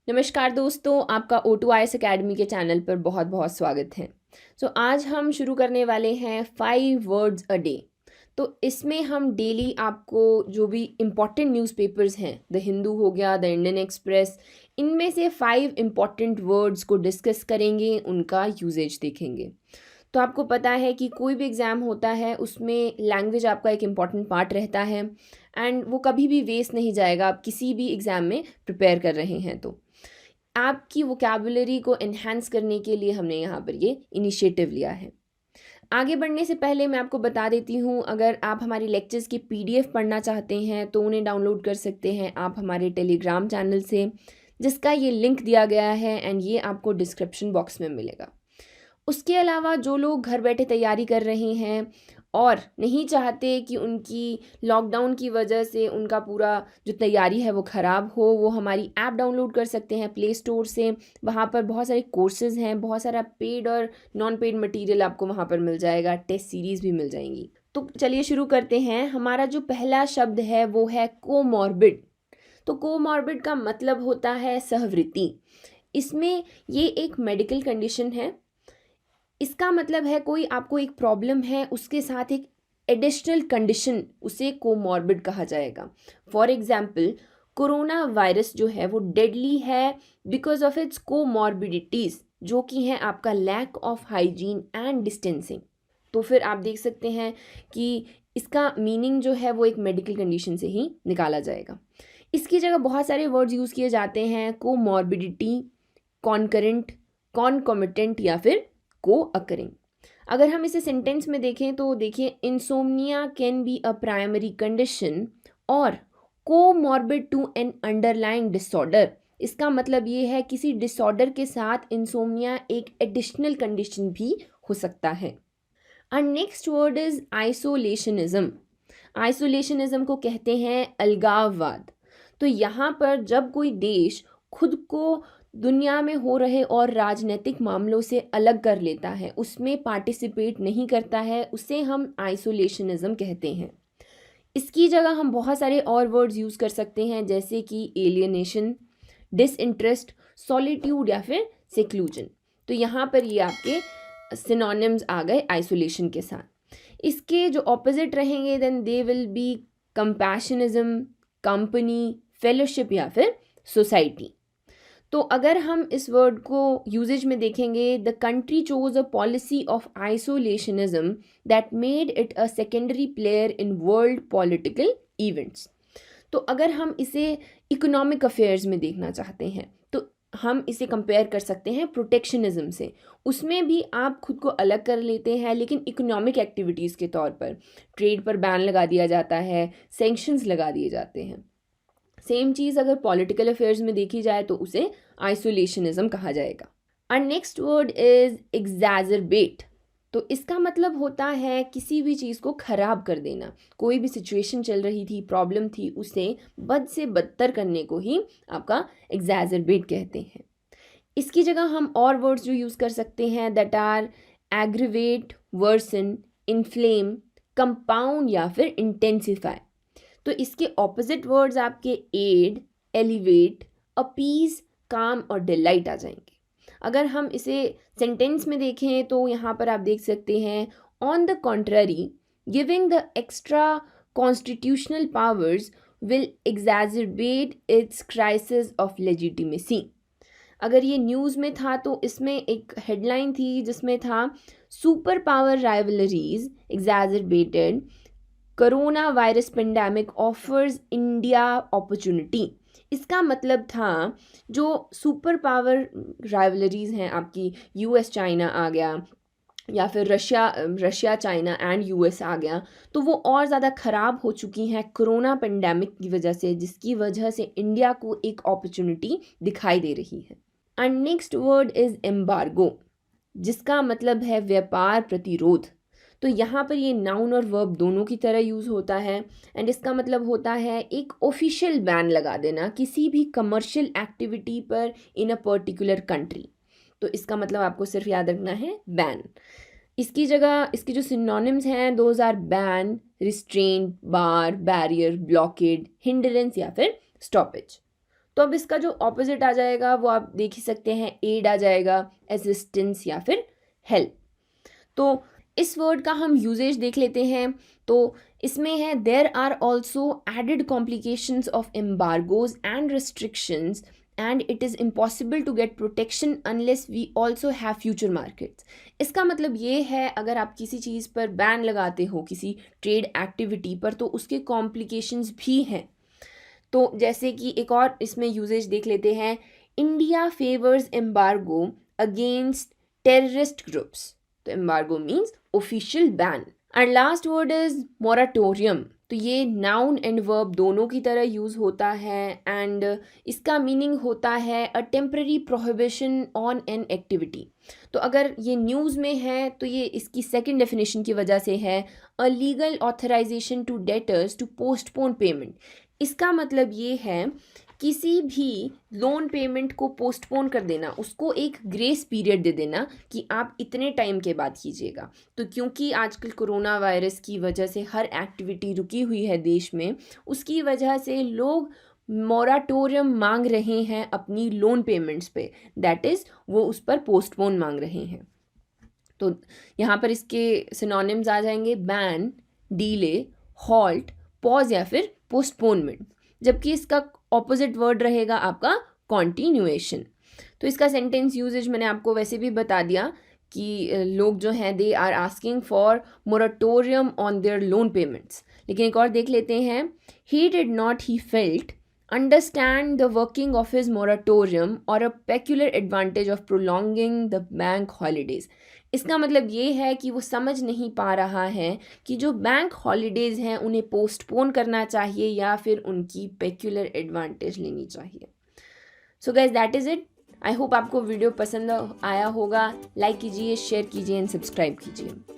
नमस्कार दोस्तों, आपका O2IS अकेडमी के चैनल पर बहुत बहुत स्वागत है। आज हम शुरू करने वाले हैं 5 वर्ड्स अ डे। तो इसमें हम डेली आपको जो भी इम्पॉर्टेंट न्यूज़पेपर्स हैं, द हिंदू हो गया, द इंडियन एक्सप्रेस, इनमें से 5 इम्पॉर्टेंट वर्ड्स को डिस्कस करेंगे, उनका यूजेज देखेंगे। तो आपको पता है कि कोई भी एग्ज़ाम होता है उसमें लैंग्वेज आपका एक इम्पॉर्टेंट पार्ट रहता है एंड वो कभी भी वेस्ट नहीं जाएगा। आप किसी भी एग्ज़ाम में प्रिपेयर कर रहे हैं तो आपकी वोकैबुलरी को एनहांस करने के लिए हमने यहाँ पर ये इनिशिएटिव लिया है। आगे बढ़ने से पहले मैं आपको बता देती हूँ, अगर आप हमारी लेक्चर्स की पीडीएफ पढ़ना चाहते हैं तो उन्हें डाउनलोड कर सकते हैं आप हमारे टेलीग्राम चैनल से, जिसका ये लिंक दिया गया है एंड ये आपको डिस्क्रिप्शन बॉक्स में मिलेगा। उसके अलावा जो लोग घर बैठे तैयारी कर रहे हैं और नहीं चाहते कि उनकी लॉकडाउन की वजह से उनका पूरा जो तैयारी है वो ख़राब हो, वो हमारी ऐप डाउनलोड कर सकते हैं प्ले स्टोर से। वहाँ पर बहुत सारे कोर्सेज़ हैं, बहुत सारा पेड और नॉन पेड मटेरियल आपको वहाँ पर मिल जाएगा, टेस्ट सीरीज़ भी मिल जाएंगी। तो चलिए शुरू करते हैं। हमारा जो पहला शब्द है वो है कोमॉर्बिड। तो कोमॉर्बिड का मतलब होता है सहवृत्ति। इसमें ये एक मेडिकल कंडीशन है। इसका मतलब है कोई आपको एक प्रॉब्लम है, उसके साथ एक एडिशनल कंडीशन, उसे कोमॉर्बिड कहा जाएगा। फॉर एग्जाम्पल, कोरोना वायरस जो है वो डेडली है बिकॉज ऑफ इट्स कोमॉर्बिडिटीज़, जो कि हैं आपका lack of hygiene and distancing. तो फिर आप देख सकते हैं कि इसका मीनिंग जो है वो एक मेडिकल कंडीशन से ही निकाला जाएगा। इसकी जगह बहुत सारे वर्ड्स यूज़ किए जाते हैं, कोमॉर्बिडिटी, कॉन्करेंट, कॉन्कोमिटेंट या फिर को अकरिंग। अगर हम इसे सेंटेंस में देखें तो देखिए, insomnia can be a primary condition और comorbid to an underlying disorder. इसका मतलब ये है किसी डिसऑर्डर के साथ इंसोम्निया एक एडिशनल कंडीशन भी हो सकता है। और नेक्स्ट वर्ड इज आइसोलेशनिज्म। आइसोलेशनिज्म को कहते हैं अलगाववाद। तो यहाँ पर जब कोई देश खुद को दुनिया में हो रहे और राजनीतिक मामलों से अलग कर लेता है, उसमें पार्टिसिपेट नहीं करता है, उसे हम आइसोलेशनिज्म कहते हैं। इसकी जगह हम बहुत सारे और वर्ड्स यूज़ कर सकते हैं, जैसे कि एलियनेशन, डिसइंटरेस्ट, सॉलिट्यूड या फिर सेक्लूजन। तो यहाँ पर ये आपके सिनोनिम्स आ गए आइसोलेशन के साथ। इसके जो ऑपोजिट रहेंगे then they will be compassionism, company, fellowship या फिर सोसाइटी। तो अगर हम इस वर्ड को यूजेज में देखेंगे, the country chose a policy of isolationism that made it a secondary player in world political events. तो अगर हम इसे इकोनॉमिक अफेयर्स में देखना चाहते हैं तो हम इसे कंपेयर कर सकते हैं प्रोटेक्शनिज्म से। उसमें भी आप खुद को अलग कर लेते हैं, लेकिन इकोनॉमिक एक्टिविटीज़ के तौर पर ट्रेड पर बैन लगा दिया जाता है, सेंक्शंस लगा दिए जाते हैं। सेम चीज़ अगर पॉलिटिकल अफेयर्स में देखी जाए तो उसे आइसोलेशनिज्म कहा जाएगा। और नेक्स्ट वर्ड इज एग्जैजरबेट। तो इसका मतलब होता है किसी भी चीज़ को ख़राब कर देना। कोई भी सिचुएशन चल रही थी, प्रॉब्लम थी, उसे बद से बदतर करने को ही आपका एग्जैजरबेट कहते हैं। इसकी जगह हम और वर्ड्स जो यूज़ कर सकते हैं that are aggravate, worsen, inflame, compound या फिर इंटेंसिफाई। तो इसके ऑपोजिट वर्ड्स आपके एड, एलिवेट, अपीज, काम और डिलाइट आ जाएंगे। अगर हम इसे सेंटेंस में देखें तो यहाँ पर आप देख सकते हैं, on the contrary giving the extra constitutional powers will exaggerate its crisis of legitimacy. अगर ये न्यूज़ में था तो इसमें एक हेडलाइन थी जिसमें था, super power rivalries exaggerated, corona virus pandemic offers India opportunity. इसका मतलब था जो सुपर पावर राइवलरीज हैं आपकी, यूएस चाइना आ गया या फिर रशिया चाइना एंड यूएस आ गया, तो वो और ज़्यादा ख़राब हो चुकी हैं कोरोना पेंडेमिक की वजह से, जिसकी वजह से इंडिया को एक अपॉर्चुनिटी दिखाई दे रही है। And next word is embargo, जिसका मतलब है व्यापार प्रतिरोध। तो यहाँ पर ये नाउन और वर्ब दोनों की तरह यूज़ होता है एंड इसका मतलब होता है एक ऑफिशियल बैन लगा देना किसी भी कमर्शियल एक्टिविटी पर इन अ पर्टिकुलर कंट्री। तो इसका मतलब आपको सिर्फ याद रखना है बैन। इसकी जगह इसके जो सिनोनिम्स हैं those are ban, restraint, bar, barrier, blockade, hindrance या फिर स्टॉपेज। तो अब इसका जो ऑपोजिट आ जाएगा वो आप देख ही सकते हैं, एड आ जाएगा, असिस्टेंस या फिर हेल्प। तो इस वर्ड का हम यूजेज देख लेते हैं। तो इसमें है there are also added complications of embargoes and restrictions and it is impossible to get protection unless we also have future markets. इसका मतलब ये है, अगर आप किसी चीज़ पर बैन लगाते हो, किसी ट्रेड एक्टिविटी पर, तो उसके कॉम्प्लिकेशंस भी हैं। तो जैसे कि एक और इसमें यूजेज देख लेते हैं, India favours embargo against terrorist groups. तो एम्बार्गो मीन्स ऑफिशियल बैन। और लास्ट वर्ड इज मोराटोरियम। तो ये नाउन एंड वर्ब दोनों की तरह यूज़ होता है एंड इसका मीनिंग होता है a temporary prohibition on an activity. तो अगर ये न्यूज़ में है तो ये इसकी सेकंड डेफिनेशन की वजह से है a legal authorisation to debtors to postpone payment. इसका मतलब ये है किसी भी लोन पेमेंट को पोस्टपोन कर देना, उसको एक ग्रेस पीरियड दे देना कि आप इतने टाइम के बाद कीजिएगा। तो क्योंकि आजकल कोरोना वायरस की वजह से हर एक्टिविटी रुकी हुई है देश में, उसकी वजह से लोग मोराटोरियम मांग रहे हैं अपनी लोन पेमेंट्स पे, दैट इज़ वो उस पर पोस्टपोन मांग रहे हैं। तो यहाँ पर इसके सिनोनिम्स आ जाएंगे बैन, डीले, हॉल्ट, पॉज या फिर पोस्टपोनमेंट, जबकि इसका ऑपोजिट वर्ड रहेगा आपका कॉन्टिन्यूएशन। तो इसका सेंटेंस यूजेज मैंने आपको वैसे भी बता दिया कि लोग जो हैं they are asking for moratorium on their loan payments. लेकिन एक और देख लेते हैं, he did not he felt understand the working of his moratorium or a peculiar advantage of prolonging the bank holidays। इसका मतलब ये है कि वो समझ नहीं पा रहा है कि जो बैंक हॉलीडेज़ हैं उन्हें पोस्टपोन करना चाहिए या फिर उनकी पेक्युलर एडवांटेज लेनी चाहिए। So guys that is it. I hope आपको वीडियो पसंद आया होगा। लाइक कीजिए, शेयर कीजिए एंड सब्सक्राइब कीजिए।